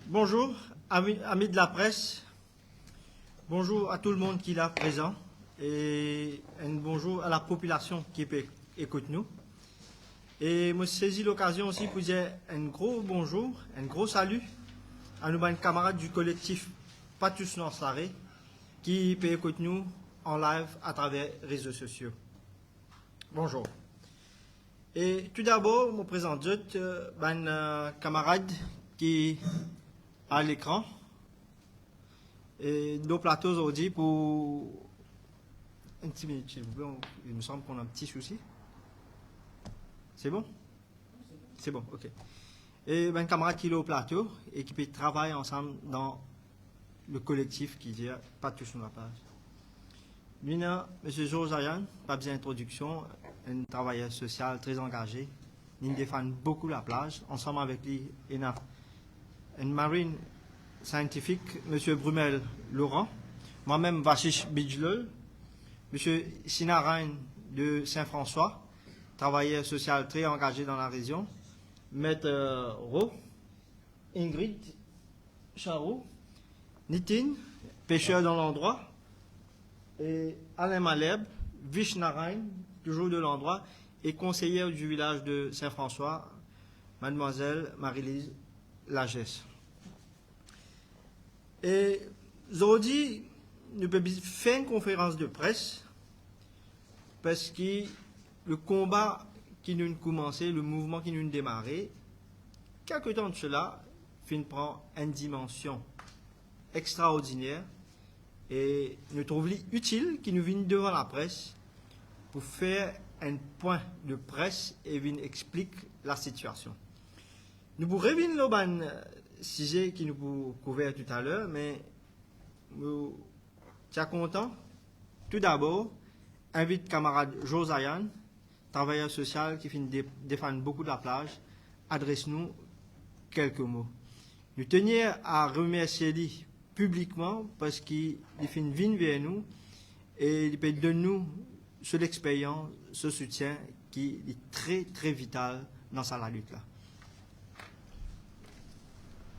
Bonjour, amis de la presse. Bonjour à tout le monde qui est là présent. Et un bonjour à la population qui écoute nous. Et moi, saisis l'occasion aussi pour dire un gros bonjour, un gros salut à nos camarades du collectif Pas tous non saré qui écoutent nous en live à travers les réseaux sociaux. Bonjour. Et tout d'abord, je me présente un camarade qui à l'écran et nos plateaux aujourd'hui pour une petite minute s'il vous plaît. Il me semble qu'on a un petit souci. C'est bon? C'est bon, ok. Et un camarade qui est au plateau et qui peut travailler ensemble dans le collectif qui dit Pas tous sur la page. Lui, M. Georges Ayan, pas besoin d'introduction, un travailleur social très engagé. Il défend beaucoup la plage. Ensemble avec lui, il y a un marine scientifique, M. Brumel Laurent, moi-même Vachish Bidjlol, M. Sinarain de Saint-François, travailleur social très engagé dans la région, Maître Ro, Ingrid Charot, Nitin, pêcheur dans l'endroit, et Alain Maleb, Vishnarain, toujours de l'endroit, et conseillère du village de Saint-François, Mademoiselle Marie-Lise Lagesse. Et aujourd'hui, nous pouvons faire une conférence de presse parce que le combat qui nous a commencé, le mouvement qui nous a démarré, quelque temps de cela, prend une dimension extraordinaire et nous trouvons utile qui nous vient devant la presse pour faire un point de presse et nous explique la situation. Nous pourrons revenir au sujet qui nous a couvert tout à l'heure, mais nous sommes contents. Tout d'abord, invite camarade Josiane, travailleur social qui défend beaucoup de la plage, adresse-nous quelques mots. Nous tenions à remercier lui publiquement parce qu'il fait une vie vers nous et il peut donner nous cette expérience, ce soutien qui est très très vital dans sa lutte là.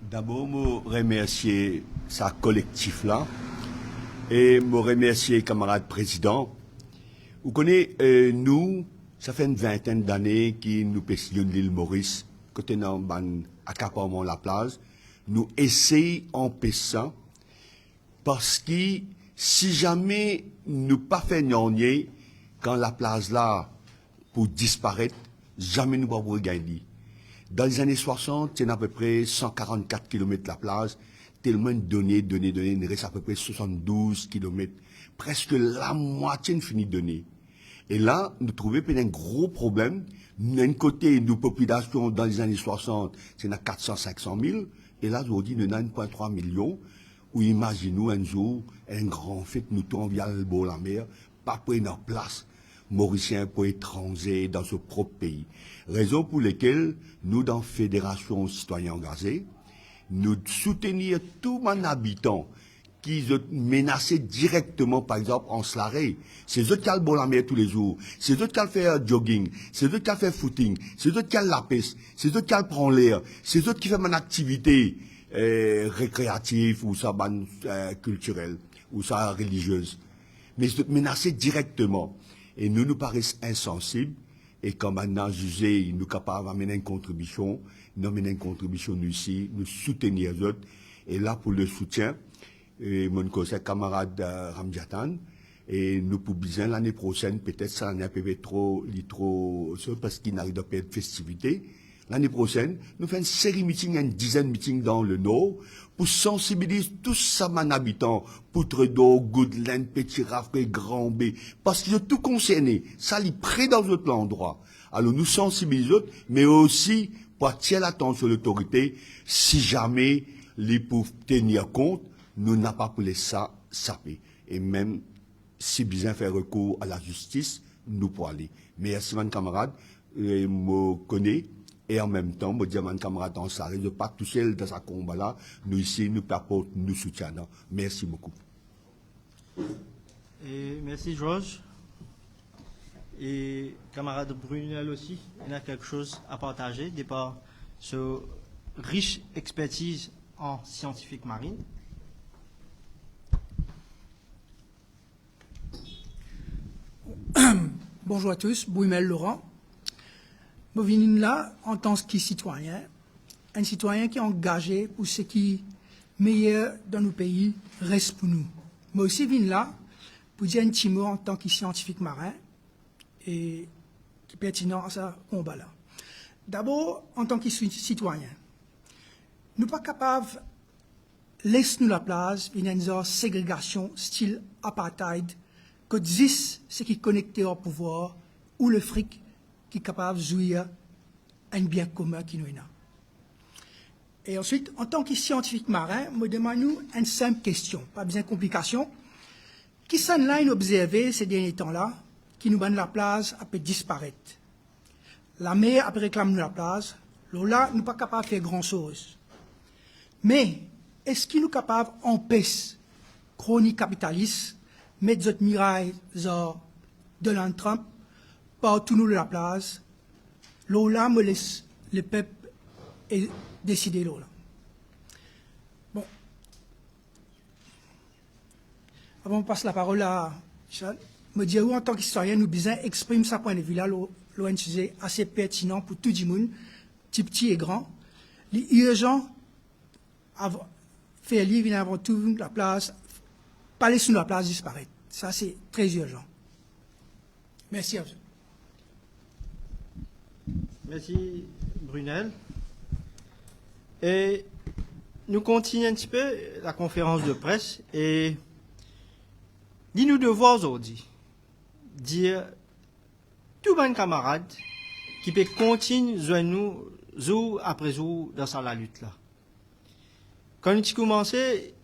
D'abord, je remercier sa collectif là et je remercier camarade président. Vous connaissez, nous, ça fait une vingtaine d'années que nous pêchons l'île Maurice, côté dans accaparement la plage. Nous essayons en pêchant parce que si jamais nous pas fait gagner quand la plage là pour disparaître, jamais nous ne pourrons gagner. Dans les années 60, il y a à peu près 144 km de la plage, tellement donné, il reste à peu près 72 km. Presque la moitié finit donné. Et là, nous trouvons un gros problème. D'un côté, nos populations dans les années 60, c'est 400-500 000. Et là, aujourd'hui, nous avons 1,3 million. Ou imaginez-nous un jour, un grand fête, nous tombons via le bord de la mer, pas pour notre place. Mauriciens pour étrangers dans ce propre pays. Raison pour laquelle nous, dans la Fédération Citoyens Engagés, nous soutenons tous les habitants qui sont menacés directement, par exemple, en Slaré. C'est eux qui ont la mer tous les jours. C'est eux qui ont fait jogging. C'est eux qui ont fait footing. C'est eux qui ont la pêche. C'est eux qui prennent l'air. C'est eux qui font une activité récréative ou ça culturelle ou ça religieuse. Mais ils sont menacés directement. Et nous paraissons insensibles. Et comme maintenant, jugé, nous sommes capables d'amener une contribution, nous amener une contribution nous ici, nous soutenir les autres. Et là, pour le soutien, mon conseil camarade Ramjatan, et nous pouvons bien l'année prochaine, peut-être ça en est un peu trop, parce qu'il n'arrive pas à faire de festivités. L'année prochaine, nous faisons une série de meetings, une dizaine de meetings dans le Nord, pour sensibiliser tous ces habitants, Poutredo, Goodland, Petit Rafré, Grand B, parce qu'ils sont tout concernés. Ça, ils près dans notre endroit. Alors, nous sensibilisons, mais aussi, pour attirer l'attention de l'autorité, si jamais, les peuvent tenir compte, nous n'avons pas pour les ça, saper. Et même, si besoin faire recours à la justice, nous pouvons aller. Merci, mon camarade, je me connais. Et en même temps, je dis à mon camarade en Saré, de pas tout seul dans ce combat-là. Nous ici, nous apportons, nous soutiennons. Merci beaucoup. Et merci Georges. Et camarade Brunel aussi, il a quelque chose à partager, de par ce riche expertise en scientifique marine. Bonjour à tous, Bouimel Laurent. Je viens là en tant que citoyen, un citoyen qui est engagé pour ce qui est meilleur dans nos pays reste pour nous. Mais aussi viens là pour dire un petit mot en tant que scientifique marin et qui est pertinent à ce combat-là. D'abord, en tant que citoyen, nous ne sommes pas capables de laisser nous la place d'une ségrégation style apartheid que 10 ce qui est connecté au pouvoir ou le fric qui est capable de jouir un bien commun qui nous est là. Et ensuite, en tant que scientifique marin, me demande-nous une simple question, pas besoin de complications. Qui s'en là observé ces derniers temps-là, qui nous donne la place après disparaître? La mer après réclame nous la place, là, nous ne sommes pas capables de faire grand-chose. Mais, est-ce qu'il nous capable d'empêcher chronique capitaliste, mettre notre miraille genre Donald Trump, partout nous de la place, là, me laisse le peuple décider là. Bon. Avant de passer la parole à Charles, me dire où en tant qu'historien, nous besoin exprimer sa point de vue là, un sujet assez pertinent pour tout le monde, petit et grand. Il est urgent faire livre avant tout la place, pas laisser la place disparaître. Ça, c'est très urgent. Merci à vous. Merci, Brunel. Et nous continuons un petit peu la conférence de presse et dis-nous devoir aujourd'hui dire tout bon camarade qui peut continuer de nous jour après jour dans sa lutte là. Quand nous avons commencé,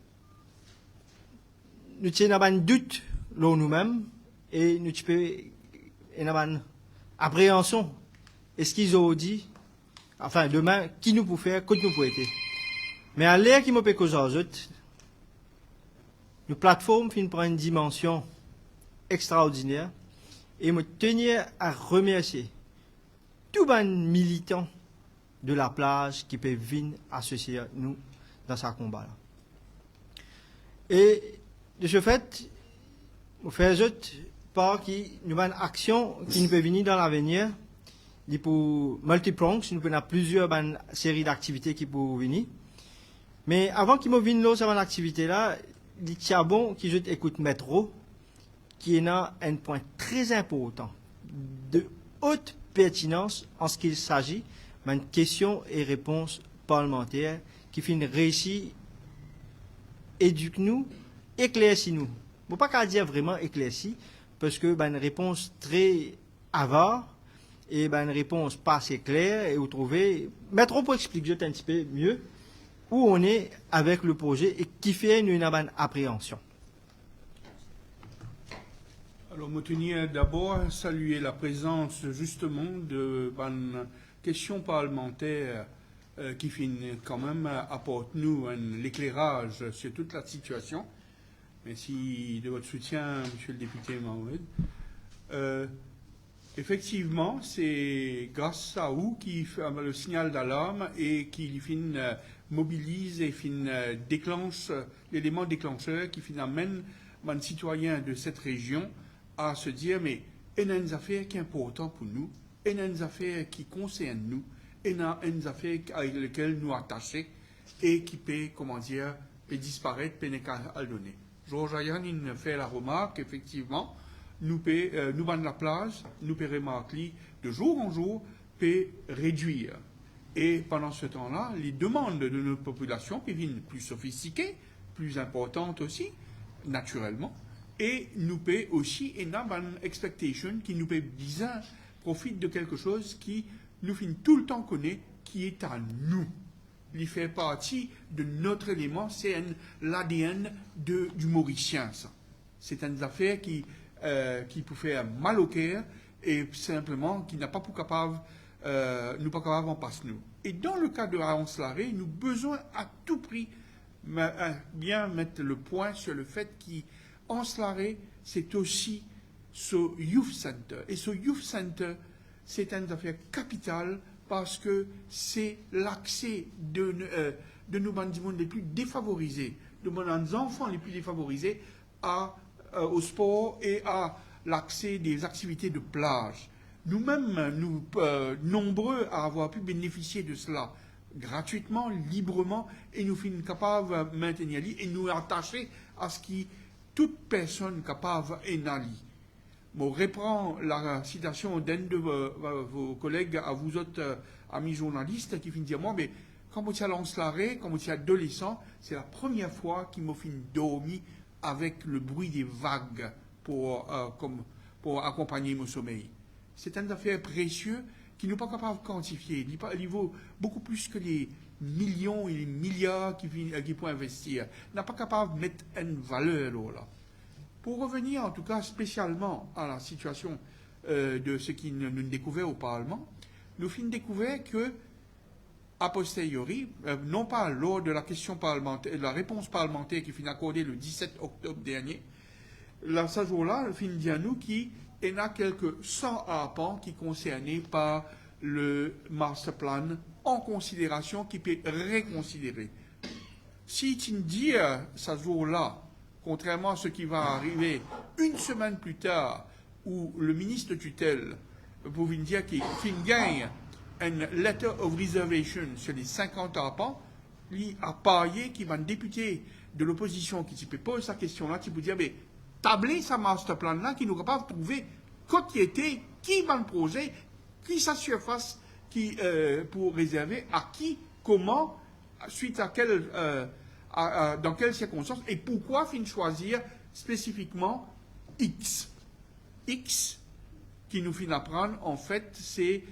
nous avons un doute là nous-mêmes et nous avons une appréhension. Est-ce qu'ils ont dit, enfin demain, qui nous peut faire, que nous pouvons aider. Mais à l'ère qui m'a fait cause aux autres, nos plateformes finissent par une dimension extraordinaire et me tenir à remercier tous les militants de la plage qui peuvent venir associer nous dans ce combat-là. Et de ce fait, nous faisons part qui nous avons une action qui nous peut venir dans l'avenir. Il pour multi-prongs, nous avons plusieurs séries d'activités qui peuvent venir. Mais avant qu'il me vienne là, cette activité-là, il y a bon qui je écoute métro, qui est un point très important de haute pertinence en ce qu'il s'agit d'une question et réponse parlementaire qui finit réussir, éduque-nous, éclaircis-nous. Je ne peux pas dire vraiment éclairci, parce que une réponse très avare et une réponse pas assez claire et vous trouvez, métro pour expliquer un petit peu mieux où on est avec le projet et qui fait une appréhension. Alors, je tenais d'abord à saluer la présence justement de questions parlementaires qui finissent quand même apporter nous l'éclairage sur toute la situation. Merci de votre soutien, Monsieur le député Mahmoud. Effectivement, c'est grâce à vous qui fait le signal d'alarme et qui mobilise et déclenche l'élément déclencheur qui amène les citoyens de cette région à se dire mais il y a une affaire qui est importante pour nous, il y a une affaire qui concerne nous, il y a une affaire avec laquelle nous attachons et qui peut, peut disparaître, peut à donner. Georges Ayan fait la remarque, effectivement, nous avons la place, nous peut remarquer de jour en jour, peut réduire. Et pendant ce temps-là, les demandes de notre population deviennent plus sophistiquées, plus importantes aussi, naturellement. Et nous peut aussi, et n'a une expectation qui nous peut bien profite de quelque chose qui nous finit tout le temps connaître, qui est à nous. Il fait partie de notre élément, c'est l'ADN du Mauricien, ça. C'est une affaire qui peut faire mal au cœur et simplement qui n'a pas pour capable, nous pas capable en passe nous. Et dans le cas de Raon Larrey, nous avons besoin à tout prix bien mettre le point sur le fait qu'en Larrey, c'est aussi ce Youth Center. Et ce Youth Center, c'est une affaire capitale parce que c'est l'accès de nos bandimons les plus défavorisés, de nos enfants les plus défavorisés au sport et à l'accès des activités de plage. Nous-mêmes, nous nombreux à avoir pu bénéficier de cela gratuitement, librement, et nous sommes capables de maintenir et nous attacher à ce qui toute personne capable est nali. Je reprends la citation d'un de vos collègues, à vous autres amis journalistes, qui finit dire moi, mais quand vous êtes lancé, quand vous êtes adolescent, c'est la première fois qu'il m'a fait dormir avec le bruit des vagues pour accompagner mon sommeil. C'est une affaire précieuse qui n'est pas capable de quantifier. Il vaut beaucoup plus que les millions et les milliards qui peuvent investir. Il n'est pas capable de mettre une valeur là. Pour revenir en tout cas spécialement à la situation de ce qui nous découvert au Parlement, nous avons découvert que, a posteriori, non pas lors de la question parlementaire, la réponse parlementaire qui fut accordée le 17 octobre dernier, ce jour-là, il finit dire nous qu'il y a quelques 100 arpents qui sont concernés par le master plan en considération, qui peut réconsidérer. Si tu me dis ce jour-là, contrairement à ce qui va arriver une semaine plus tard, où le ministre tutelle pouvait dire qu'il gagne une letter of reservation sur les 50 arpents, il a parié qu'il va un député de l'opposition qui peut poser sa question-là, qui peut dire, mais tabler sa master plan-là, qui nous capable de trouver qui va le projet, qui sa surface pour réserver, à qui, comment, suite à quel, dans quelles circonstances, et pourquoi fin choisir spécifiquement X. X, qui nous finit apprendre, en fait, c'est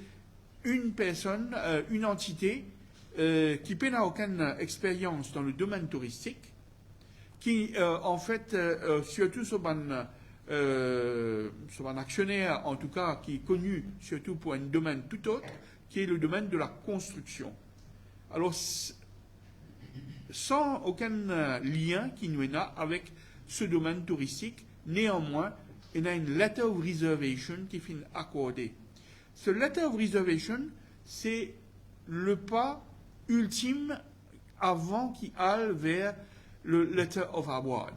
une personne, une entité qui n'a aucune expérience dans le domaine touristique, qui, en fait, surtout sur un actionnaire, en tout cas, qui est connu surtout pour un domaine tout autre, qui est le domaine de la construction. Alors, sans aucun lien qui nous est là avec ce domaine touristique, néanmoins, il y a une letter of reservation qui est accordée. Ce letter of reservation, c'est le pas ultime avant qu'il aille vers le letter of award.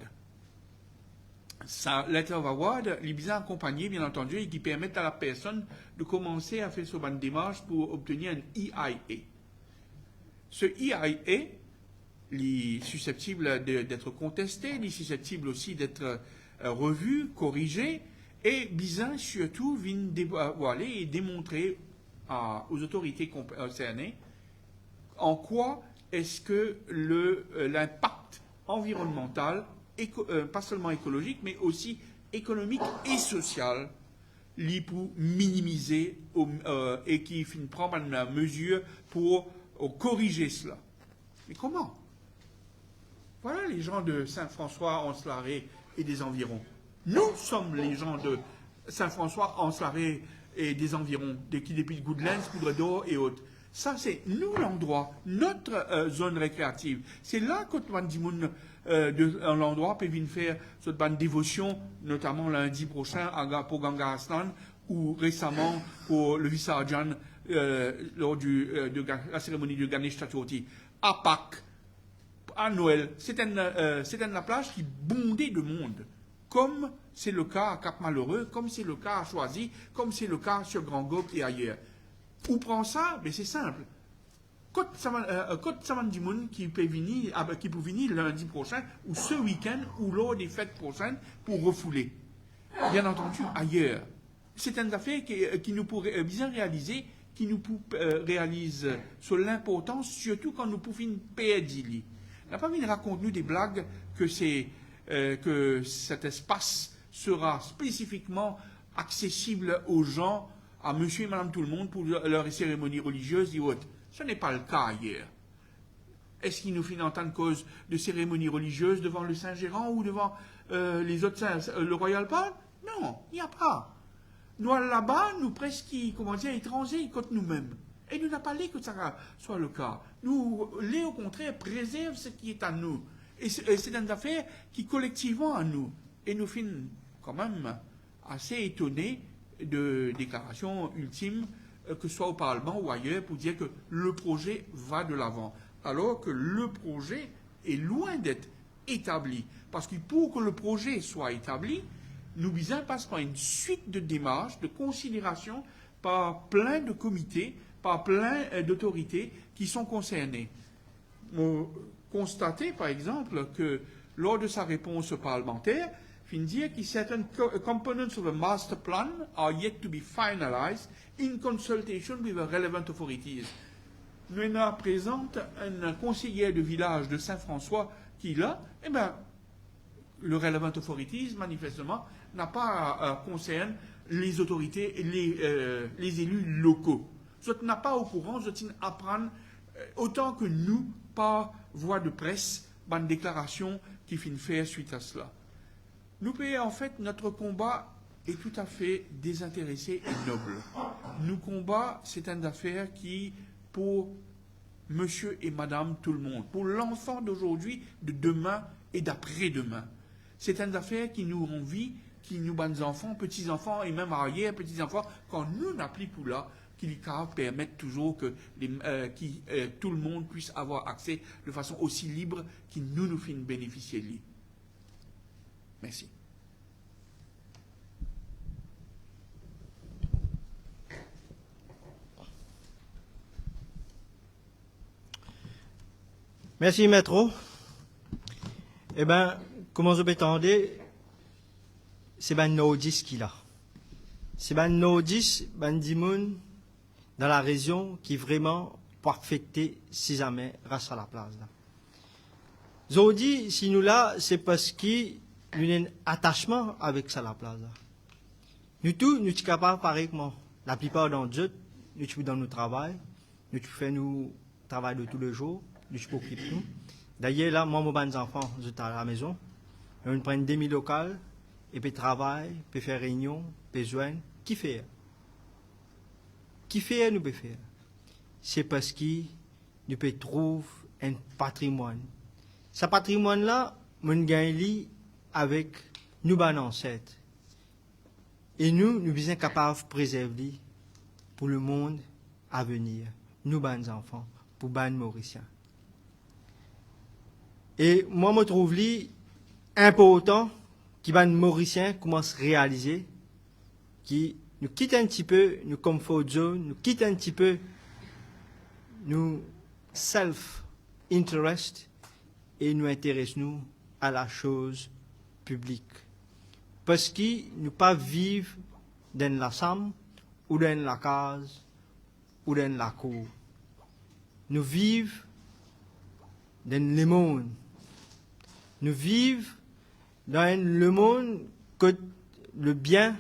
Sa letter of award, il est bien accompagné, bien entendu, et qui permet à la personne de commencer à faire son démarche pour obtenir un EIA. Ce EIA, il est susceptible d'être contesté, il est susceptible aussi d'être revu, corrigé, et bien surtout vient dévoiler et démontrer aux autorités concernées en quoi est-ce que l'impact environnemental, pas seulement écologique, mais aussi économique et social, pour minimiser et qui prend une mesure pour corriger cela. Mais comment? Voilà les gens de Saint-François-en-Slaret et des environs. Nous sommes les gens de Saint-François-en-Slaret et des environs, depuis Goodlands, Poudre d'Or et autres. Ça, c'est nous l'endroit, notre zone récréative. C'est là que l'endroit peut venir faire cette bonne dévotion, notamment lundi prochain pour Ganga Aslan, ou récemment pour le Visarjan lors de la cérémonie de Ganesh Chaturthi. À Pâques, à Noël, c'est la plage qui bondait de monde, comme c'est le cas à Cap-Malheureux, comme c'est le cas à Choisy, comme c'est le cas sur Grand Gobe et ailleurs. Où prend ça? Mais c'est simple. Côte Samandimoun qui peut venir lundi prochain, ou ce week-end, ou lors des fêtes prochaines, pour refouler. Bien entendu, ailleurs. C'est une affaire qui nous pourrait bien réaliser, qui nous réalise sur l'importance, surtout quand nous pouvons perdre. n'a pas mis raconte-nous des blagues que cet espace sera spécifiquement accessible aux gens, à monsieur et madame tout le monde, pour leurs cérémonies religieuses et autres. Ce n'est pas le cas ailleurs. Est-ce qu'il nous fait entendre cause de cérémonies religieuses devant le Saint-Gérant ou devant les autres le Royal Park? Non, il n'y a pas. Nous, là-bas, nous presque, étrangers contre nous-mêmes. Et nous n'avons pas l'air que ça soit le cas. Nous, au contraire, préserve ce qui est à nous. Et c'est une affaire qui, collectivement, à nous. Et nous finissons quand même assez étonnés de déclarations ultimes, que ce soit au Parlement ou ailleurs, pour dire que le projet va de l'avant. alors que le projet est loin d'être établi. Parce que pour que le projet soit établi, nous besoin passe par une suite de démarches, de considérations, par plein de comités, par plein d'autorités qui sont concernées. Vous constatez, par exemple, que lors de sa réponse parlementaire, fin dire que certain components of a master plan are yet to be finalized in consultation with the relevant authorities. Nous avons présente un conseiller de village de Saint-François qui, là, eh bien, le relevant authorities, manifestement, n'a pas concerne les autorités, les élus locaux. Soit n'a pas au courant, soit apprendre autant que nous, par voie de presse, une déclaration qui finit faire suite à cela. Nous payons en fait, notre combat est tout à fait désintéressé et noble. Nous combat, c'est une affaire qui, pour monsieur et madame tout le monde, pour l'enfant d'aujourd'hui, de demain et d'après-demain. C'est une affaire qui nous rend vie, qui nous bonnes enfants, petits-enfants et même arrière-petits-enfants, quand nous n'appliquons là, qui permettent toujours que tout le monde puisse avoir accès de façon aussi libre que nous finissons bénéficier de lui. Merci. Merci, maître. Eh bien, comment je peux t'entendre, c'est ben Nodis qui l'a. C'est ben Nodis, ben Dimoun, dans la région qui vraiment peut affecter si jamais reste à la place. Zodi, si nous là, c'est parce qu'il y a un attachement avec ça la place. Nous tous, nous sommes capables, pareil que moi. La plupart d'entre nous, nous sommes dans notre travail, nous faisons nous travail de tous les jours, nous sommes occupés nous. D'ailleurs, là, moi, mes enfants, je suis à la maison, on prend une demi-locale, et puis travail, puis faire réunion, puis joindre. Qui fait? Qui fait, nous peut faire? C'est parce que nous peut trouver un patrimoine. Ce patrimoine-là, nous gagne avec nos ancêtres. Et nous sommes capables de préserver pour le monde à venir, nos enfants, pour les Mauriciens. Et moi, je trouve important que les Mauriciens commencent à réaliser qui nous quitte un petit peu nos comfort zone, nous quitte un petit peu nos self-interest et nous intéressons à la chose publique. Parce que nous pas vivre dans la chambre ou dans la case ou dans la cour. Nous vivons dans le monde. Nous vivons dans le monde que le bien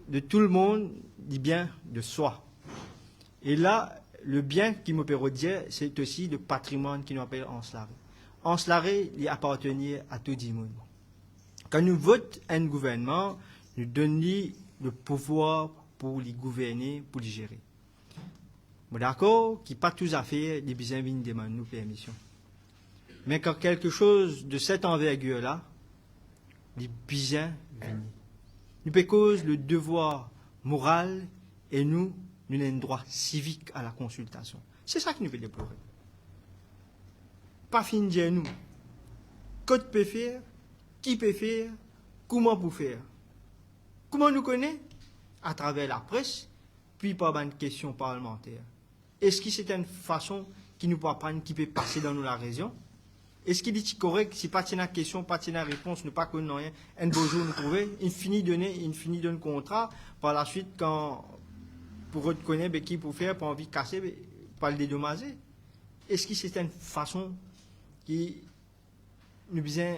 de tout le monde dit bien de soi. Et là, le bien qui me peut dire, c'est aussi le patrimoine qui nous appelle Anse-Larrey. Anse-Larrey, il appartenait à tout le monde. Quand nous votons un gouvernement, nous donnons le pouvoir pour les gouverner, pour les gérer. Bon, d'accord, qui pas tous à faire, les besoins viennent demander nous permission. Mais quand quelque chose de cette envergure-là, les besoins viennent. Nous pécons le devoir moral et nous avons un droit civique à la consultation. C'est ça que nous voulons déplorer. Pas fin de nous. Qu'est-ce peut faire? Qui peut faire? Comment peut faire? Comment nous connaît? À travers la presse, puis par une question parlementaire. Est-ce que c'est une façon qui nous peut apprendre, qui peut passer dans la région? Est-ce qu'il est correct si pas de question, pas de réponse, ne pas connaître rien, un beau jour nous trouver, il finit de contrat, par la suite, quand pour reconnaître qui pour faire, pour envie de casser, pas le dédommager? Est-ce que c'est une façon qui nous besoin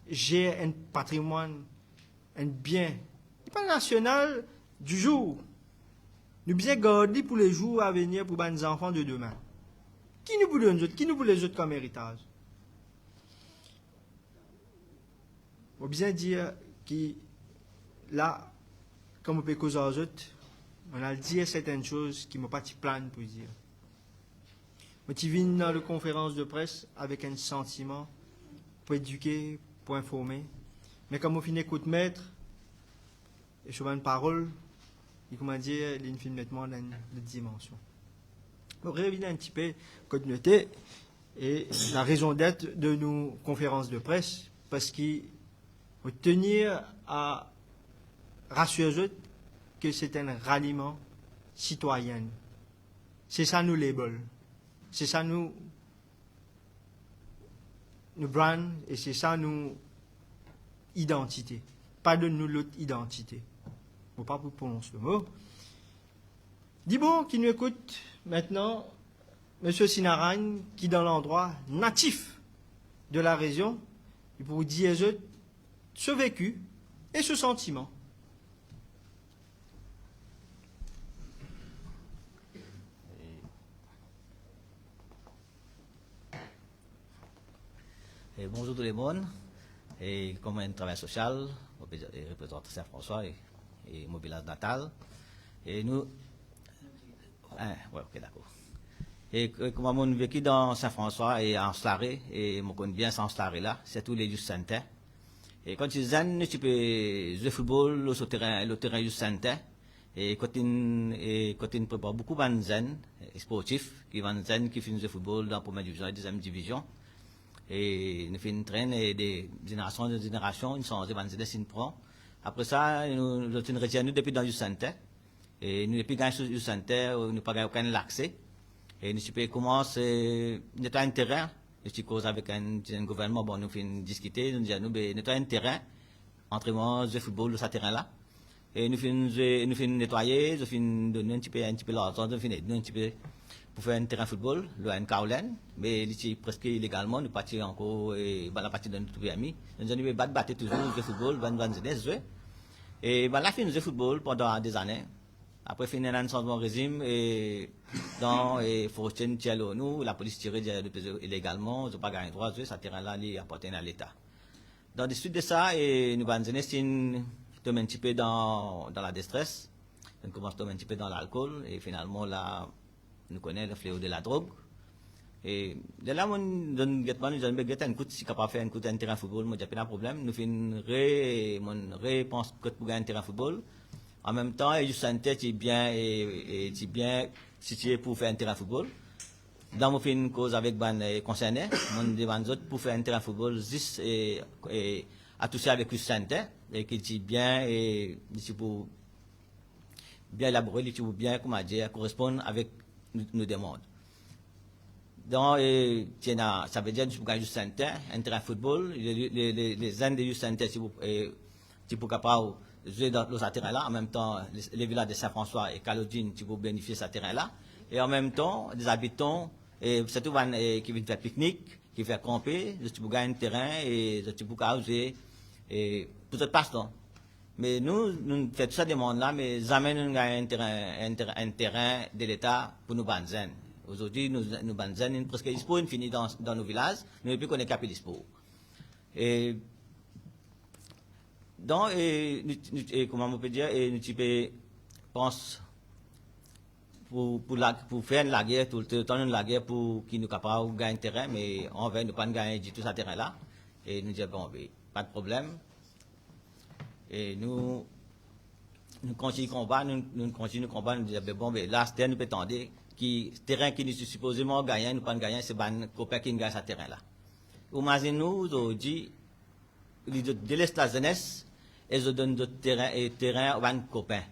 gérer un patrimoine, un bien, pas national du jour? Nous besoin garder pour les jours à venir pour les enfants de demain. Qui nous voulons les autres? Qui nous voulons les autres comme héritage? On bien dire que là, comme on peut causer aux autres, on a dit certaines choses qui ne m'ont pas de plan pour dire. Moi, je viens dans la conférence de presse avec un sentiment pour éduquer, pour informer. Mais comme on finit écoute maître, et je vois une parole, il comment dire, il finit nettement dans une dimension. révéler un petit peu communauté et la raison d'être de nos conférences de presse, parce qu'il faut tenir à rassurer que c'est un ralliement citoyen. C'est ça nous label. C'est ça nous brand et c'est ça nous identité. Pas de nous l'autre identité. Je ne pas vous prononcer le mot. Dis-bon qui nous écoute maintenant, M. Sinaran, qui dans l'endroit natif de la région, il vous dire ce vécu et ce sentiment. Et bonjour tout le monde. Et comme un travail social, je représente Saint-François et mon village natal. Et nous. Ouais, ok, d'accord. Et comme on vécu dans Saint-François et en Slaré, et on connaît bien sans Slaré là, c'est tous les Just Saintin. Et quand tu zen, tu peux jouer football le terrain Just Saintin. Et quand tu prépares beaucoup de zen sportifs, qui vont zen, qui font jouer football dans la première division et deuxième division. Et nous faisons traîner des générations de générations, nous sommes des signes prend. Après ça, nous retiens nous depuis dans le santé. Et nous depuis gagner le santé, nous pas gagné aucun accès. Et nous pouvons commencer notre un terrain. Je cause avec un gouvernement, bon, nous faisons discuter, nous disons notre un terrain, entraînement, de football de ce terrain-là. Et nous faisons nettoyer, nous faisons donner un petit peu l'argent, nous faisons un petit peu pour faire un terrain de football, le N. Mais presque illégalement, nous partions encore et la partie de notre ami. Nous avons battu toujours le football, jouer. Et la fin du football pendant des années. Après, fin un changement de régime et dans Fortune nous, la police tirait illégalement, nous n'avons pas gagné le droit de jouer, ce terrain-là appartient à l'État. Dans le suite de ça, et nous avons tomber un petit peu dans la détresse, on commence à tomber un petit peu dans l'alcool et finalement là, nous connaissons le fléau de la drogue. Et de là, nous avons un coup, si capable de faire un coup d'un terrain de football, moi, j'ai pas de problème. Nous faisons une réponse que pour gagner un terrain de football. En même temps, je sentais que bien situé pour faire un terrain de football. Dans mon fait une cause avec les concernés, mon demande pour faire un terrain de football, juste à toucher avec le santé, et qui est bien, et pour bien élaboré, qui bien, comment dire, correspondre avec nos demandes. Donc, ça veut dire que pour gagner santé, un terrain de football, les uns des santé, si vous capable de jouer dans ce terrain-là, en même temps, les villages de Saint-François et Calodine, tu peux bénéficier de ce terrain-là, et en même temps, des habitants, et surtout qui viennent faire pique-nique, qui viennent camper, tu peux gagner un terrain et tu peux jouer et pour cette passe-temps. Mais nous faisons tout ça demande-là, mais jamais nous gagnons un terrain de l'État pour nous banzer. Aujourd'hui, nous banzer, presque l'ISPO est fini dans nos villages, nous ne plus qu'on est capé l'ISPO. Et donc, comment on peut dire, nous pense pour faire la guerre, tout le temps la guerre pour qu'ils nous capables de gagner un terrain, mais on veut ne pas gagner du tout ce terrain-là. Et nous disons, bon, pas de problème. Et nous continuons le combat, nous continuons le combat, nous disons, bon, là, c'est nous prétendons que le terrain qui nous supposément gagner, nous pas gagner, c'est un copain qui gagne ce terrain-là. Imaginez-nous, aujourd'hui, ils délaissent la jeunesse et ils donnent d'autres terrain à un copain.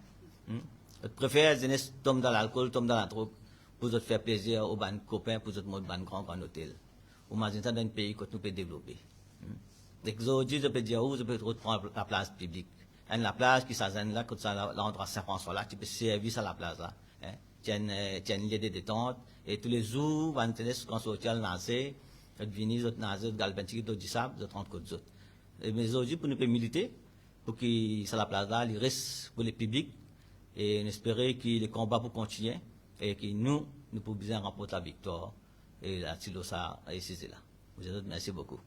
Je préfère la jeunesse tombe dans l'alcool, tombe dans la drogue, pour faire plaisir aux copains, pour autres monde grand hôtel. Imaginez ça dans un pays que nous pouvons développer. Aujourd'hui, je peux dire où je peux reprendre la place publique. La place qui s'agène là, quand ça, l'endroit Saint-François là, tu peux servir à la place là. Tu as une lieu de détente, et tous les jours, quand on sort à lancer, tu viens, tu nager, tu galbentiques, tu dis ça, tu rentres comme autres. Mais aujourd'hui, pour nous militer, pour que ça la place là, il reste pour les publics, et on espère que les combats pour continuer, et que nous pouvons bien remporter la victoire, et la ça, et c'est là. Vous êtes, merci beaucoup.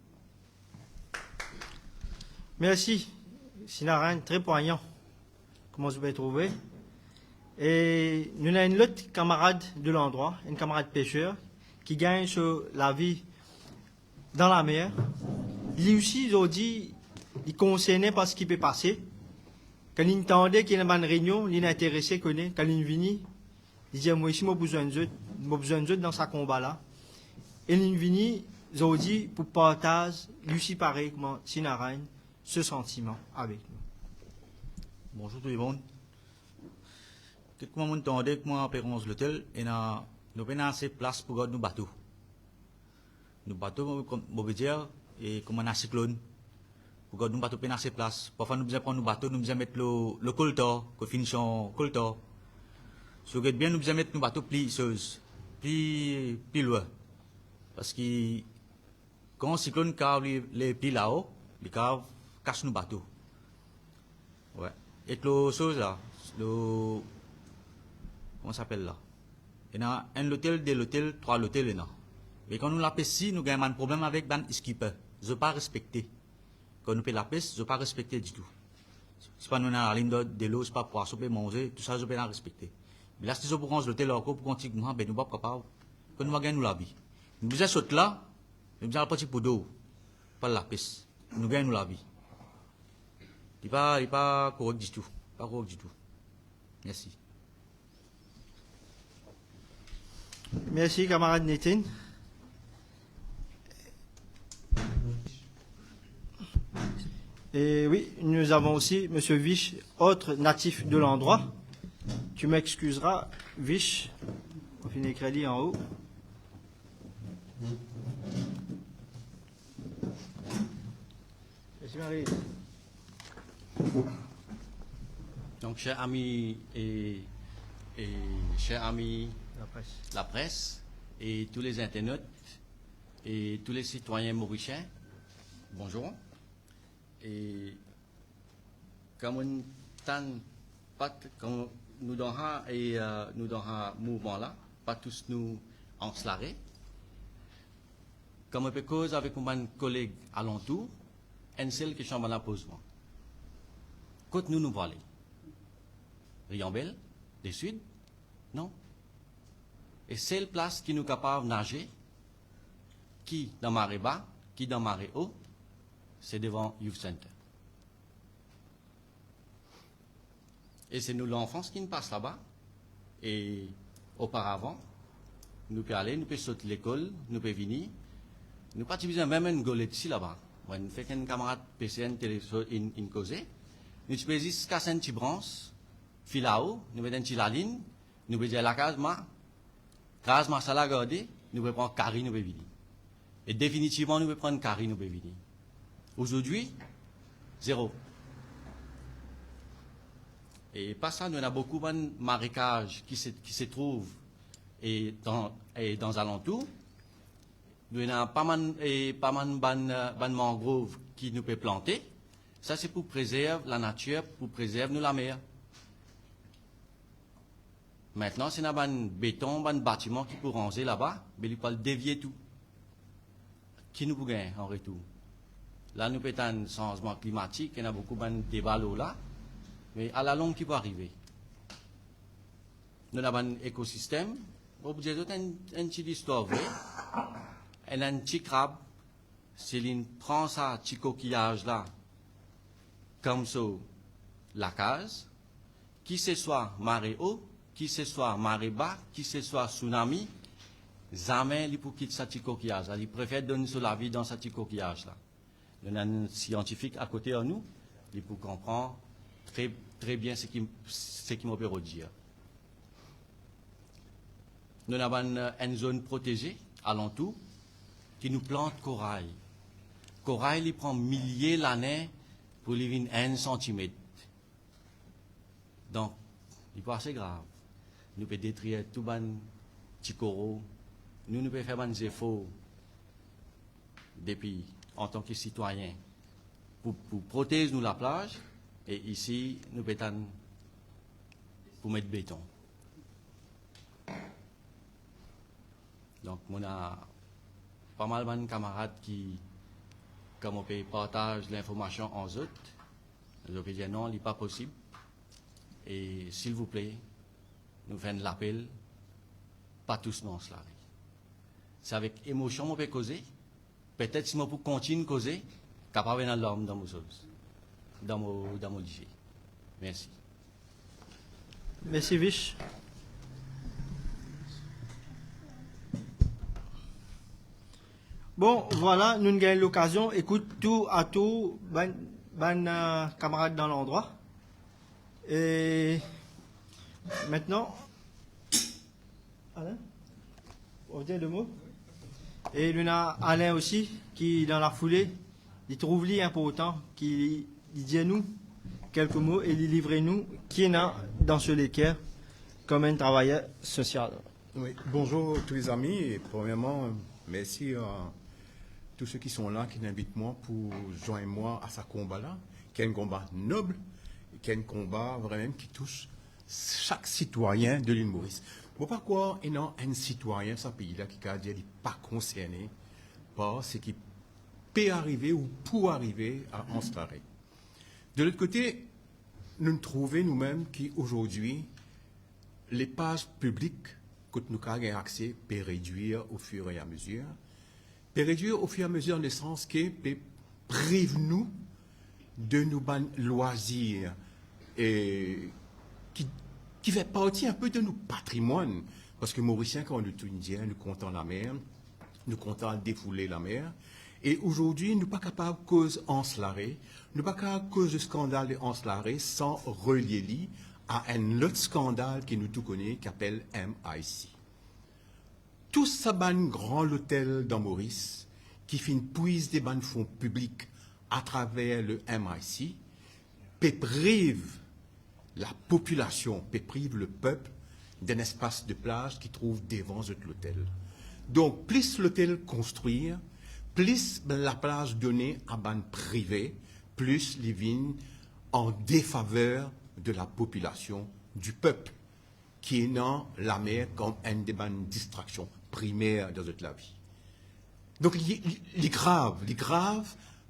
Merci, Sinaran, très poignant. Comment vous pouvez trouver? Et nous avons une autre camarade de l'endroit, une camarade pêcheur, qui gagne sur la vie dans la mer. Lui aussi, aujourd'hui, il concernait par ce qui peut passer. Quand il entendait qu'il y a une réunion, il est intéressé, quand il vient, il dit, moi, ici, moi, besoin de Nous avons besoin de dans ce combat-là. Et nous venons, dit, pour partager, Lucie pareil, comment Sinaragne, ce sentiment avec nous. Bonjour tout le monde. Quelques moments tendez que moi Perronze l'hôtel et nous avons assez de place pour garder nos bateaux. Nos bateaux, comme je dire, et comme un cyclone. Pour garder nos bateaux, nous assez de place. Parfois nous devons prendre nos bateaux, nous devons mettre le coltor, que finissons coltor. Si vous regardez bien, nous devons mettre nos bateaux plus loin. Parce que quand un cyclone cave les plis là-haut, les caves cassent nos bateaux. Ouais. Et l'autre chose là, comment ça s'appelle là? Il y a un hôtel, deux hôtels, trois hôtels là. Mais quand nous la pêche, nous avons un problème avec les skippers. Je ne pas respecter. Quand nous payons la pêche, je ne pas respecter du tout. C'est pas nous dans la ligne de l'eau, c'est pas poisson, manger, tout ça, je ne pas respecter. Mais là, si je prends l'hôtel encore pour continuer, ben nous ne sommes pas capables. Quand nous gagnons la vie. Nous devons sauter là, nous devons partir pour d'eau, pas la pêche. Nous gagnons la vie. Il n'est pas correct du tout. Pas correct du tout. Merci. Merci, camarade Nétine. Et oui, nous avons aussi M. Vich, autre natif de l'endroit. Tu m'excuseras, Vich. On finit crédit en haut. Merci Marie. Donc, chers amis et chers amis, La presse. la presse et tous les internautes et tous les citoyens mauriciens, bonjour. Et comme nous dans un mouvement là, pas tous nous en slaré. Comme on peut cause avec mon collègue alentour, une seule question me la pose moi. Quand nous voilà, Riambel, des Sud, non. Et seule place qui nous est capable de nager, qui dans marée bas, qui dans marée haut, c'est devant Youth Center. Et c'est nous l'enfance qui nous passe là-bas. Et auparavant, nous pouvons aller, nous pouvons sauter l'école, nous pouvons venir. Nous pas besoin même une golette ici là-bas. Moi, nous faisons qu'un camarade PCN téléphone in causé. Nous pouvons juste casser un petit branche, fil là-haut, nous mettons un petit la ligne, nous pouvons dire la case ma ça la garder, nous pouvons prendre carré, nous pouvons venir. Et définitivement, nous pouvons prendre carré, nous pouvons venir. Aujourd'hui, zéro. Et pas ça, nous avons beaucoup de marécages qui se trouvent dans alentours. Nous avons pas mal de mangroves qui nous peuvent planter. Ça, c'est pour préserver la nature, pour préserver nous la mer. Maintenant, c'est un béton, un bâtiment qui peut ranger là-bas, mais il peut le dévier tout. Qui nous gagne en retour? Là, nous avons un changement climatique, il y a beaucoup de débats là, mais à la longue, qui peut arriver? Nous avons un écosystème, on peut dire une petite histoire vraie. Elle a un petit crabe, Céline prend ça, petit coquillage là, comme ça, la case, qui ce soit marée haut, qui ce soit marée bas, qui ce soit tsunami, jamais il peut quitter ce petit coquillage. Il préfère donner sur la vie dans ce petit coquillage là. Il y a un scientifique à côté de nous, il peut comprendre très bien ce qu'il m'a peut dire. Nous avons une zone protégée alentour qui nous plante corail. Corail, il prend milliers d'années pour vivre 1 centimètre. Donc, il n'est pas assez grave. Nous pouvons détruire tout les petits coraux. Nous pouvons faire des efforts depuis, en tant que citoyens pour protéger nous la plage. Et ici, nous pouvons pour mettre béton. Donc, on a pas mal de camarades qui, comme on peut partager l'information en autres, je peux dire non, il n'est pas possible. Et s'il vous plaît, nous faisons l'appel, pas tous non cela. C'est avec émotion qu'on peut causer. Peut-être si on peut continuer à causer, capable de l'homme dans mon choses, dans mon lycée. Merci. Merci Vich. Bon, voilà, nous gagnons l'occasion. Écoute, tout à tout, camarades dans l'endroit. Et maintenant, Alain, on dit deux mots. Et il y a Alain aussi, qui dans la foulée, il trouve lui important, qui dit nous quelques mots et il livre nous qui est dans ce l'équerre comme un travailleur social. Oui, bonjour tous les amis et premièrement, merci à tous ceux qui sont là, qui m'invitent moi pour joindre moi à ce combat-là, qui est un combat noble, qui est un combat vraiment qui touche chaque citoyen de l'île Maurice. Bon, par quoi, il y a un citoyen de ce pays-là qui n'est pas concerné par ce qui peut arriver ou pour arriver à Anse-Larrey. De l'autre côté, nous nous trouvons nous-mêmes qu'aujourd'hui, les pages publiques que nous avons accès peut réduire au fur et à mesure. Peut réduire au fur et à mesure dans le sens que peut prive nous de nos loisirs et qui fait partie un peu de nos patrimoines. Parce que Mauriciens, quand on est Tunisien, nous comptons la mer, nous comptons défouler la mer. Et aujourd'hui, nous ne sommes pas capables, cause Anse-Larrey, nous ne sommes pas capables, cause du scandale de Anse-Larrey, sans relier à un autre scandale que nous tous connaissons, qui s'appelle MIC. Tout ça, grand l'hôtel dans Maurice, qui fait une puise des fonds publics à travers le MIC, peut prive la population, peut prive le peuple d'un espace de plage qui trouve devant l'hôtel. Donc, plus l'hôtel construire, plus la plage donnée à ban privé, plus les vignes en défaveur de la population, du peuple, qui est dans la mer comme une des distractions primaires de notre vie. Donc, il est grave,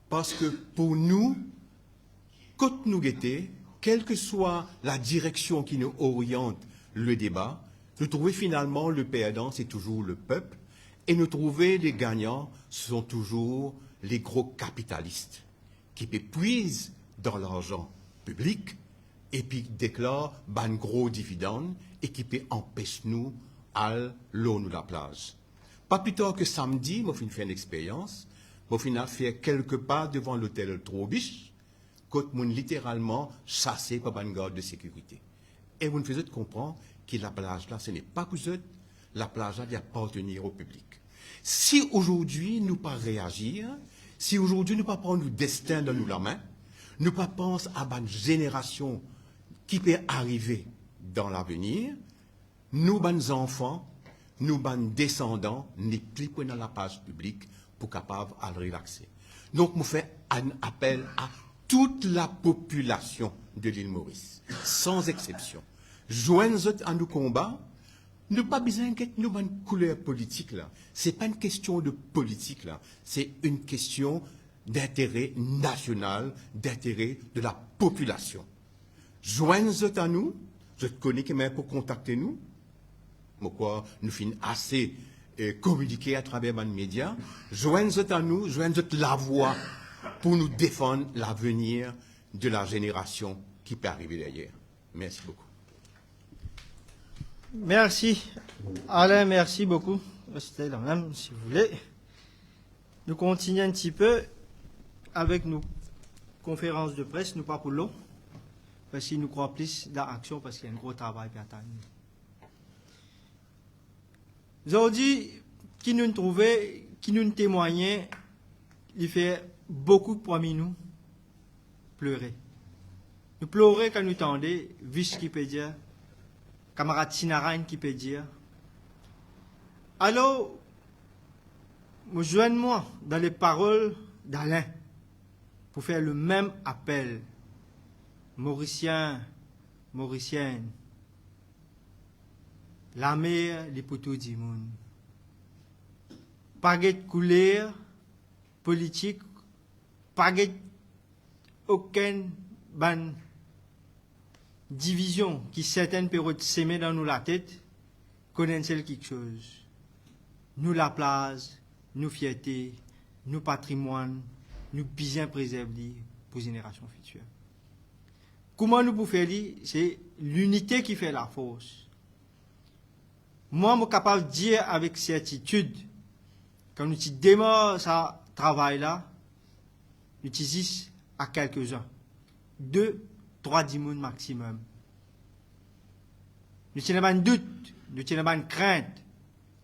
parce que pour nous, quand nous guettons, quelle que soit la direction qui nous oriente le débat, nous trouvons finalement le perdant, c'est toujours le peuple, et nous trouvons les gagnants, ce sont toujours les gros capitalistes, qui puisent dans l'argent public, et puis déclarent un gros dividende, et qui empêche nous à l'eau de la plage. Pas plus tard que samedi, moi, j'ai fait une expérience, moi, j'ai fait quelques pas devant l'hôtel Trobiche, quand mon littéralement chassé par un garde de sécurité. Et vous me faites comprendre que la plage là, ce n'est pas pour eux, la plage là doit appartenir au public. Si aujourd'hui nous pas réagir, si aujourd'hui nous pas prendre le destin dans nos mains, nous pas penser à une génération qui peut arriver dans l'avenir, nous, nos enfants, nous, nos descendants, n'est plus dans la page publique pour capable à le relaxer. Donc, nous faisons un appel à toute la population de l'île Maurice, sans exception. Joignez-vous à nos combats. Nous pas besoin de nous une couleur politique là. C'est pas une question de politique là. C'est une question d'intérêt national, d'intérêt de la population. Joignez-vous à nous. Je connais qui même pour contacter nous. Pourquoi nous finissons assez communiquer à travers les médias. Joignez-vous à nous. Joignez-vous la voix pour nous défendre l'avenir de la génération qui peut arriver derrière. Merci beaucoup. Merci. Alain, merci beaucoup. Restez là même si vous voulez. Nous continuons un petit peu avec nos conférences de presse, nous pas pour l'eau, parce qu'il nous croit plus dans l'action, parce qu'il y a un gros travail à attendre. Aujourd'hui, qui nous trouvait, qui nous témoignait, il fait beaucoup parmi nous pleurer. Nous pleurer quand nous tendons, Vice qui peut dire, camarade Sinarain qui peut dire. Alors, joignez-moi dans les paroles d'Alain pour faire le même appel. Mauriciens, Mauriciennes, la mer, les poteaux du monde. Pas de couleur politique, pas de aucune division qui certaines périodes s'aimer dans nous la tête, connaissent quelque chose. Nous la place, nous fierté, nous patrimoine, nous bien préserver pour les générations futures. Comment nous pouvons faire ça? C'est l'unité qui fait la force. Moi, je suis capable de dire avec certitude, quand nous démarrons ce travail-là, nous utilisons à quelques-uns. 2, 3 dimoun maximum. Nous n'avons pas de doute, nous n'avons pas de crainte.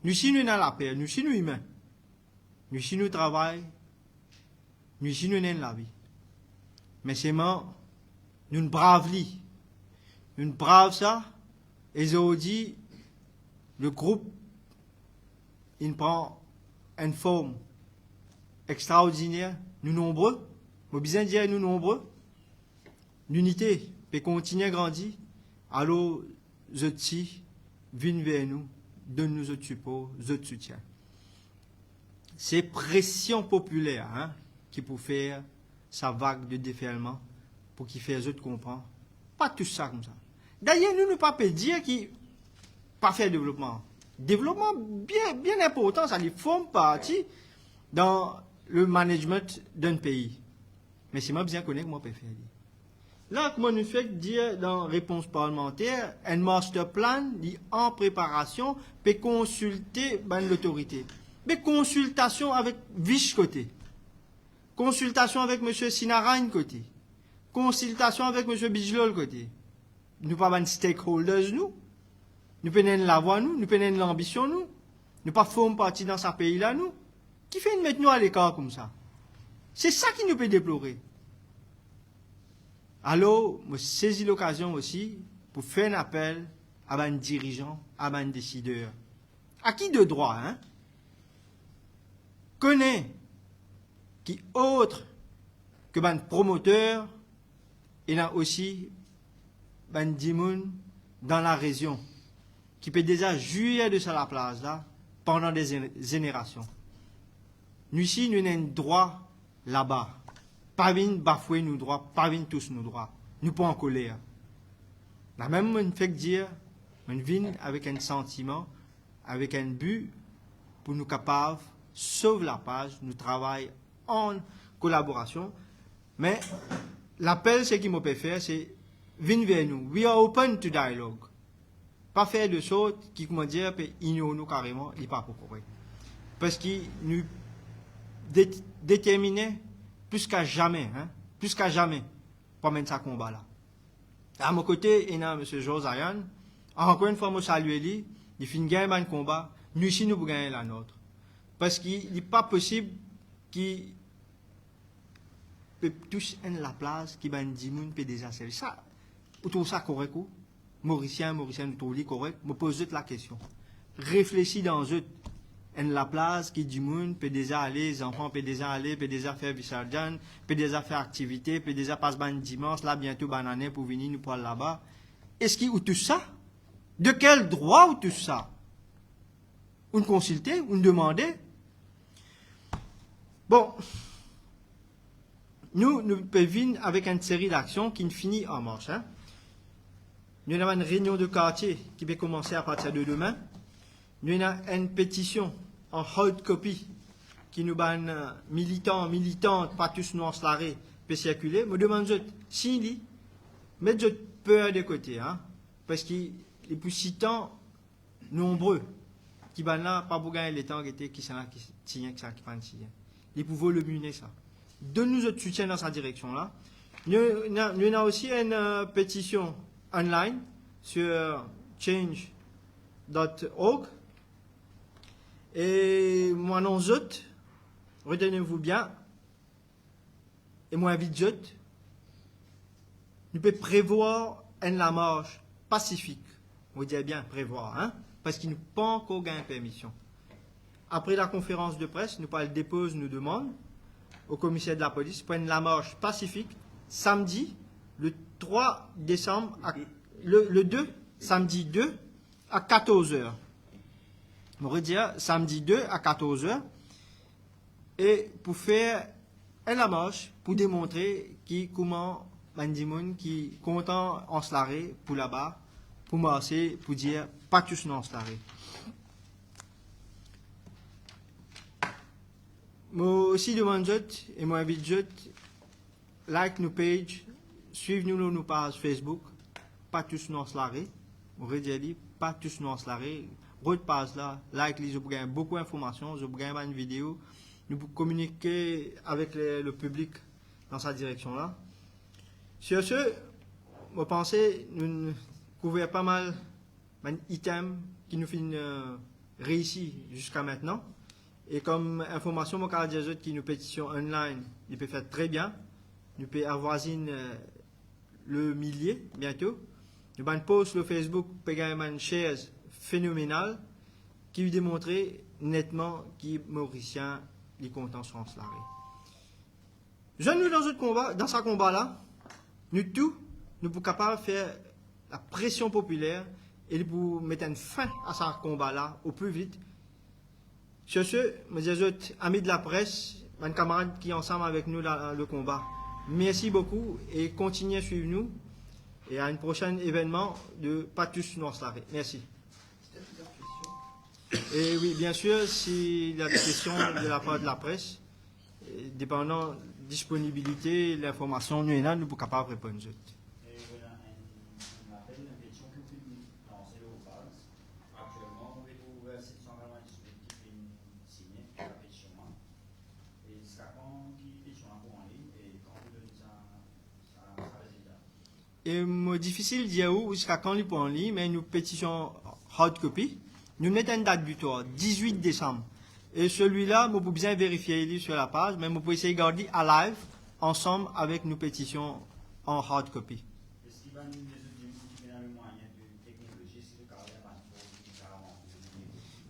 Nous sommes dans la paix, nous sommes humains. Nous sommes au travail, nous sommes dans la vie. Mais c'est moi, nous bravons. Nous bravons ça, et je dis, le groupe, il prend une forme extraordinaire. Nous nombreux, je besoin dire nous nombreux. L'unité peut continuer à grandir. Alors, je dis, viens vers nous, donne-nous notre support, notre soutien. C'est pression populaire hein, qui peut faire sa vague de déferlement pour qu'il fasse autres comprendre. Pas tout ça comme ça. D'ailleurs, nous ne pouvons pas dire qu'il pas faire développement. Développement bien important, ça forme partie dans le management d'un pays. Mais c'est moi bien connaître comment on peut faire. Là, comment nous fait dire dans réponse parlementaire, un master plan en préparation peut consulter l'autorité. Mais consultation avec Viche côté. Consultation avec M. Sinarain côté. Consultation avec M. Bijlol côté. Nous pas de stakeholders nous. Nous prenons la voix nous prenons l'ambition nous. Nous pas formons partie dans ce pays-là nous. Qui fait nous mettre nous à l'écart comme ça? C'est ça qui nous peut déplorer. Alors, je saisis l'occasion aussi pour faire un appel à un dirigeant, à un décideur. À qui de droit, hein? Connaît qui autre que un promoteur, il y a aussi un dimoun dans la région qui peut déjà jouir de sa place là pendant des générations. Nous ici, nous avons un droit là-bas. Pas venir bafouer nos droits, pas venir tous nos droits. Nous pas en colère. La même on fait dire, on vient avec un sentiment, avec un but pour nous capables sauver la page, nous travaillons en collaboration. Mais l'appel, ce qu'il me peut faire, c'est venir vers nous. We are open to dialogue. Pas faire de choses qui, comment dire, peut ignorer nous carrément, il n'est pas correct. Parce qu'il nous déterminer plus qu'à jamais, pour mener ce combat-là. À mon côté, il y a M. Josayan. Encore une fois, je salue lui. Il finit gagner un combat. Nous aussi, nous pouvons gagner la nôtre. Parce qu'il n'est pas possible qu'il touche la place qui va une dimoun peut déjà servir. Ça, vous trouvez ça correct ou? Mauricien, vous trouvez correct? Je pose la question. Réfléchis dans eux. La place qui dit moun peut déjà aller, les enfants peut déjà aller, peut déjà faire visarjan, peut déjà faire activité, peut déjà passer ban dimanche, là bientôt banane pour venir nous prendre là-bas. Est-ce qu'il ou tout ça? De quel droit ou tout ça? On consulter, on demander. Bon, nous pouvons venir avec une série d'actions qui ne finit en marche. Hein? Nous avons une réunion de quartier qui peut commencer à partir de demain. Nous avons une pétition en hard copy qui nous ban militantes, pas tous nous en slaré, peut circuler. Je demande si il mettez peur de côté, hein, parce qu'il est plus si temps nombreux qui ban là, pas pour gagner les temps qui sont là, qui signent, qui pas signer. Il peut le mener ça. Donne-nous notre soutien dans cette direction-là. Nous avons aussi une pétition online sur change.org. Et moi non autres, retenez-vous bien, et moi vite jute, nous pouvons prévoir une la marche pacifique. On dit bien prévoir, hein, parce qu'il nous pas encore gagné permission. Après la conférence de presse, nous pas le dépose, nous demande au commissaire de la police pour une la marche pacifique samedi, le 3 décembre, le 2, samedi 2 à 14h. On va dire samedi 2 à 14h et pour faire une marche pour démontrer comment Bandimoun qui content en slaré pour là-bas pour marcher pour dire pas tous non slaré. Moi aussi demande et moi invite like nos pages, suivez-nous nos pages Facebook, pas tous non slaré. On va dire pas tous non slaré. route passe là, like, je gagne beaucoup d'informations, je gagne une vidéo, nous pouvons communiquer avec le public dans sa direction là. Sur ce, je pense nous couvrons pas mal d'items qui nous finissent réussi jusqu'à maintenant. Et comme information, mon cas des autres qui nous pétition online, il peut faire très bien. Nous peut avoisiner le millier bientôt. Nous avons un post sur Facebook, également une shares phénoménale qui lui démontrait nettement qu'il est mauricien, les contents sont là. Jeune nous dans ce combat-là, nous tous, nous sommes capables de faire la pression populaire et pour mettre une fin à ce combat-là au plus vite. Sur ce, mes autres amis de la presse, mes camarades qui sont ensemble avec nous dans le combat, merci beaucoup et continuez à suivre nous. Et à un prochain événement de Pas tous nous en Merci. Et oui, bien sûr, s'il y a des questions de la part de la presse, dépendant de la disponibilité, l'information, nous sommes capables de répondre. Et difficile de dire où jusqu'à quand il peut en ligne, mais nous pétition hard copy. Nous mettons une date butoir, 18 décembre. Et celui-là, vous pouvez bien vérifier sur la page, mais vous pouvez essayer de garder à live ensemble avec nos pétitions en hard copy.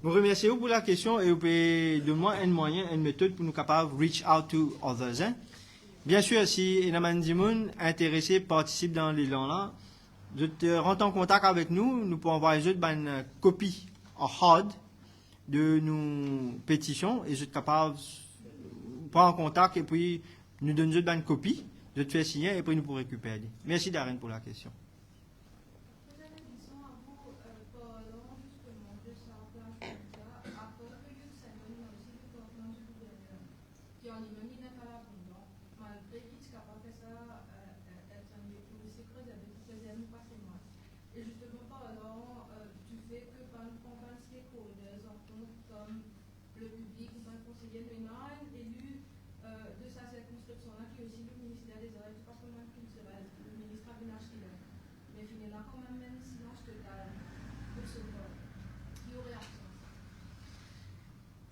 Je vous remercie pour la question et vous pouvez donner un moyen, une méthode pour nous capables de reach out to others. Hein. Bien sûr, si il y a des gens intéressés participent dans l'élan-là, je te rentre en contact avec nous, nous pouvons envoyer une copie en hard de nos pétitions et je suis capable de prendre en contact et puis nous donner une copie, je te fais signer et puis nous pourrons récupérer. Merci Darren pour la question.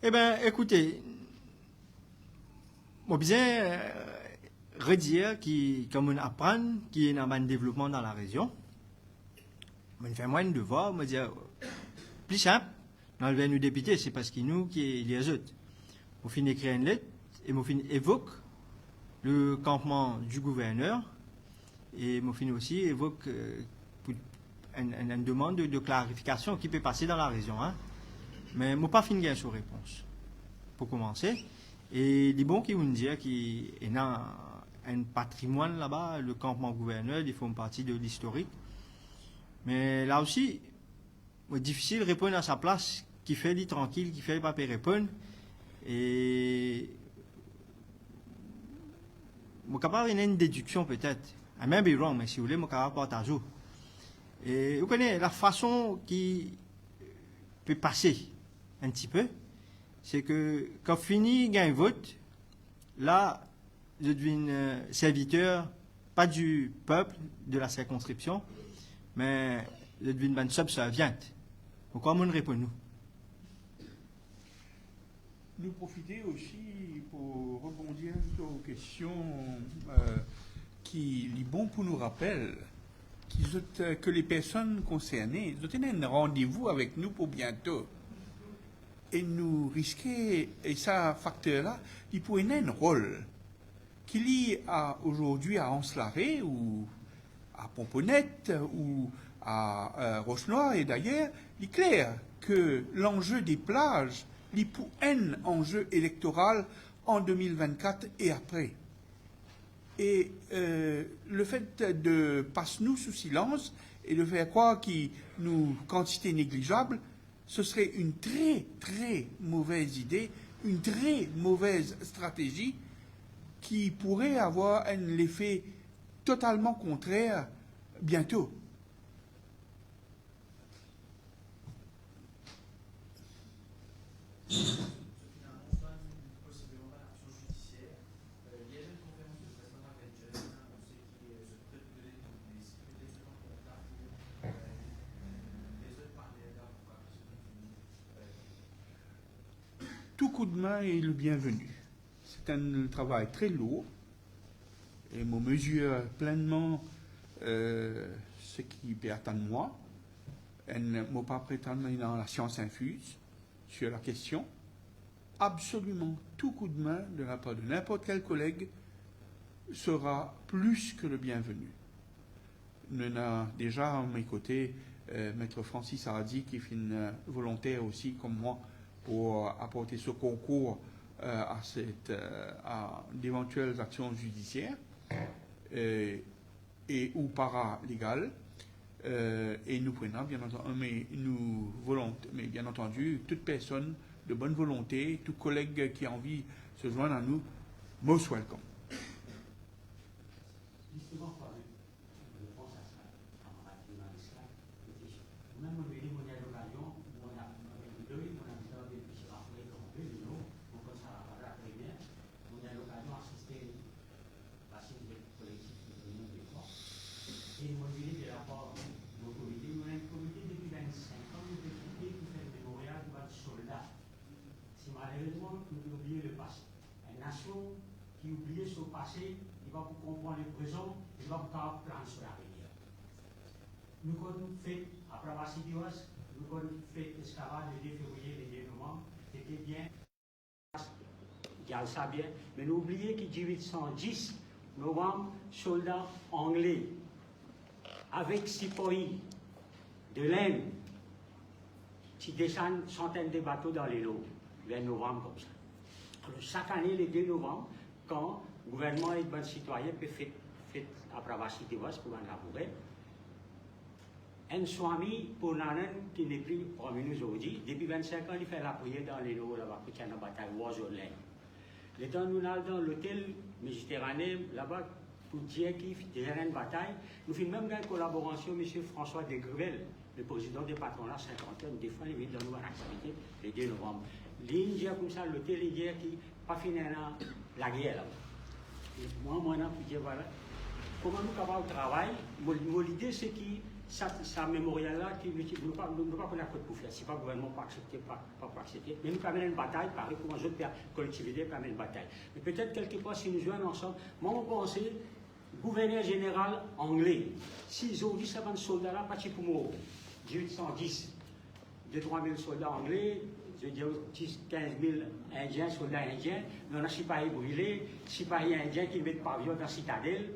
Eh bien, écoutez, on bien redire comme on apprend qu'il y a un développement dans la région. On fait moins de devoirs, on dire plus simple, dans le nous députés, c'est parce qu'il nous qui est les autres. On finit écrire une lettre et on finit évoque le campement du gouverneur et on finit aussi évoque une demande de clarification qui peut passer dans la région. Hein. Mais je n'ai pas fini sur réponse, pour commencer. Et les bons qui vont dire qu'il y a un patrimoine là-bas, le campement gouverneur, ils font partie de l'historique. Mais là aussi, c'est difficile de répondre à sa place, qui fait les tranquille, qui fait le papier répondre. Et je suis capable d'une déduction peut-être. I may be wrong, mais si vous voulez, je suis capable de partager. Et vous connaissez la façon qui peut passer un petit peu, c'est que quand fini gagne vote, là, je deviens serviteur, pas du peuple, de la circonscription, mais je deviens une subserviente. Pourquoi on répond nous? Nous profiter aussi pour rebondir sur aux questions qui sont bon pour nous rappeler que les personnes concernées ont un rendez-vous avec nous pour bientôt. Et nous risquer, et ça, facteur-là, il pourrait avoir un rôle qu'il y a aujourd'hui à Anse-Larrey ou à Pomponette ou à Roche-Noire. Et d'ailleurs, il est clair que l'enjeu des plages, il pour un enjeu électoral en 2024 et après. Et le fait de passer nous sous silence et de faire croire qu'il nous quantité négligeable, ce serait une très, très mauvaise idée, une très mauvaise stratégie qui pourrait avoir un effet totalement contraire bientôt. tout coup de main est le bienvenu. C'est un travail très lourd et je mesure pleinement ce qui peut attendre moi. Je ne peux pas prétendre dans la science infuse sur la question. Absolument tout coup de main de la part de n'importe quel collègue sera plus que le bienvenu. Nous avons déjà à mes côtés Maître Francis Hardy qui est une volontaire aussi comme moi pour apporter ce concours à d'éventuelles actions judiciaires et ou paralégales. Et nous prenons bien entendu toute personne de bonne volonté, tout collègue qui a envie de se joindre à nous, most welcome. Justement, pour une réponse à ça, camarade journaliste, même au milieu de l'occasion, on a deux, on a besoin de plus rappeler qu'on veut, nous, on peut s'en rappeler très bien, on a l'occasion d'assister à la chaîne collective de l'Union des Corps. Et on dit de la part de nos comités, nous avons un comité depuis 25 ans, nous avons qui fait le mémorial de notre soldat. Si malheureusement, nous avons oublié le passé. Une nation qui oublie son passé, il va pour comprendre le présent, il va pour avoir plan sur l'avenir. Nous avons fait, après la CDOS, nous avons fait l'escavade le 2 février, le 2 novembre, c'était bien. Il bien, mais nous oublions que 1810 novembre, soldats anglais, avec 6 pays de l'Inde, qui descendent centaines de bateaux dans les lots, vers novembre comme ça. Alors, chaque année, le 2 novembre, quand le gouvernement et les bons citoyens peuvent faire après la CDOS pour en labourer, un swami pour Nanan qui n'est plus parmi nous aujourd'hui, depuis 25 ans, il fait la prière dans les lots là-bas, pour qu'il y ait une bataille Wazolen. Le temps nous allons dans l'hôtel méditerranéen, là-bas, pour dire qu'il y a une bataille, nous faisons même une collaboration, M. François de Gruvel, le président du patronat 50e, des fois, il est dans nos activités le 2 novembre. L'Indien, comme ça, l'hôtel hier qui n'a pas fini la guerre là-bas. Moi, pour dire, voilà, comment nous capables de travailler, l'idée, c'est que ça mémorial-là, nous ne pouvons pas connaître pour faire. Si pas le gouvernement pas accepter, pas accepter. Mais nous pouvons amener une bataille, pareil comme les autres collectivités peuvent amener une bataille. Mais peut-être quelque part, si nous jouons ensemble, moi, on pense, gouverneur général anglais, s'ils ont dit ça, un soldat là, pas pour moi. 1810, 2-3 000 soldats anglais, je veux dire 10, 15 000 Indiens, soldats indiens, nous avons 6 pays brûlés, 6 pays indiens qui mettent pavillon dans la citadelle.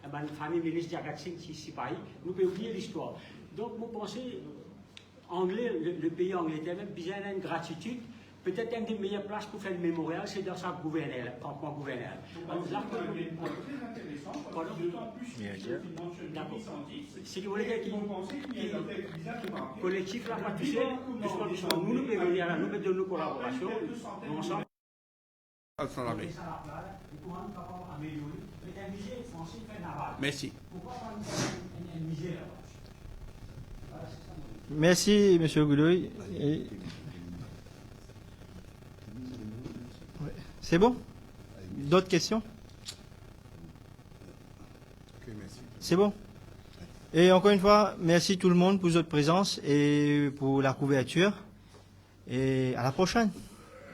La famille ministre Jagat Singh, 6 pays, nous pouvons oublier l'histoire. Donc, vous pensez, anglais, le pays anglais, même besoin d'une gratitude. Peut-être une des meilleures places pour faire le mémorial, c'est dans sa gouverneur, campement gouverneur. Si vous voulez dire que collectif là, pas tout seul, nous nous pouvons venir là, nous pouvons donner nos collaborations, nous ensemble. Merci. Merci, M. Goudoy. C'est bon? D'autres questions? Ok, merci. C'est bon? Et encore une fois, merci tout le monde pour votre présence et pour la couverture. Et à la prochaine.